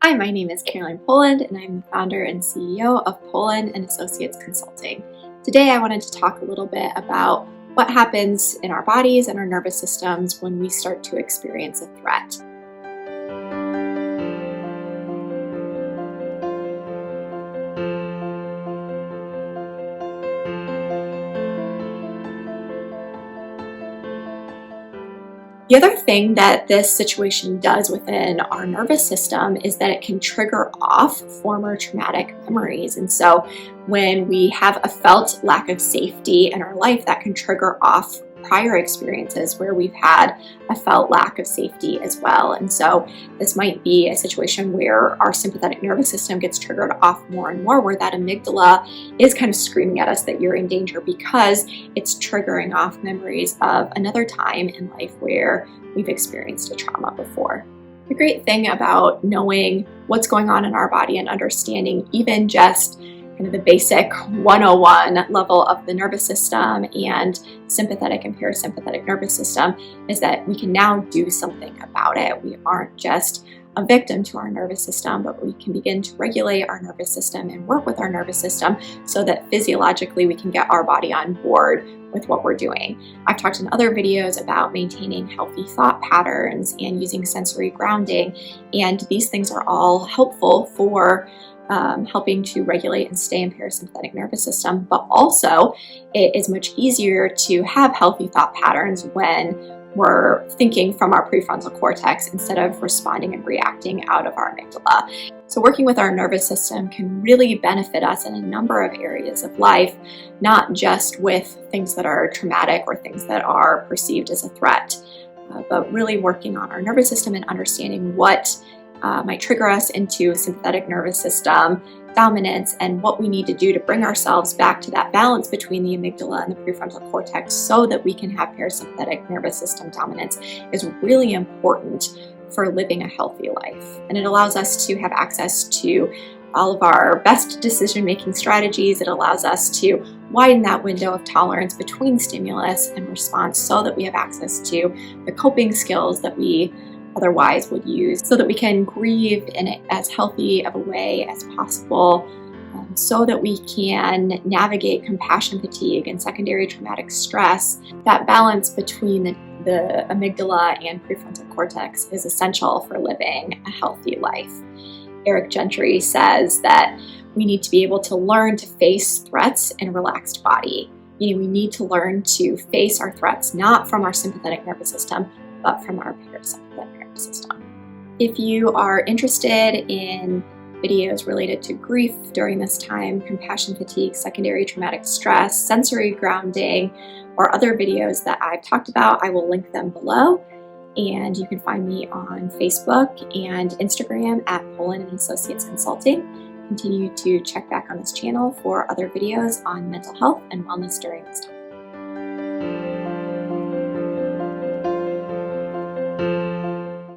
Hi, my name is Caroline Poland, and I'm the founder and CEO of Poland and Associates Consulting. Today, I wanted to talk a little bit about what happens in our bodies and our nervous systems when we start to experience a threat. The other thing that this situation does within our nervous system is that it can trigger off former traumatic memories. And so when we have a felt lack of safety in our life, that can trigger off prior experiences where we've had a felt lack of safety as well. And so this might be a situation where our sympathetic nervous system gets triggered off more and more, where that amygdala is kind of screaming at us that you're in danger because it's triggering off memories of another time in life where we've experienced a trauma before. The great thing about knowing what's going on in our body and understanding even just kind of the basic 101 level of the nervous system and sympathetic and parasympathetic nervous system is that we can now do something about it. We aren't just a victim to our nervous system, but we can begin to regulate our nervous system and work with our nervous system so that physiologically we can get our body on board with what we're doing. I've talked in other videos about maintaining healthy thought patterns and using sensory grounding, and these things are all helpful for helping to regulate and stay in parasympathetic nervous system, but also it is much easier to have healthy thought patterns when we're thinking from our prefrontal cortex instead of responding and reacting out of our amygdala. So working with our nervous system can really benefit us in a number of areas of life, not just with things that are traumatic or things that are perceived as a threat, but really working on our nervous system and understanding what might trigger us into sympathetic nervous system dominance and what we need to do to bring ourselves back to that balance between the amygdala and the prefrontal cortex so that we can have parasympathetic nervous system dominance is really important for living a healthy life. And it allows us to have access to all of our best decision-making strategies. It allows us to widen that window of tolerance between stimulus and response so that we have access to the coping skills that we otherwise would use so that we can grieve in as healthy of a way as possible, so that we can navigate compassion fatigue and secondary traumatic stress. That balance between the amygdala and prefrontal cortex is essential for living a healthy life. Eric Gentry says that we need to be able to learn to face threats in a relaxed body. We need to learn to face our threats not from our sympathetic nervous system, but from our parasympathetic nervous system. If you are interested in videos related to grief during this time, compassion fatigue, secondary traumatic stress, sensory grounding, or other videos that I've talked about, I will link them below. And you can find me on Facebook and Instagram at Poland and Associates Consulting. Continue to check back on this channel for other videos on mental health and wellness during this time.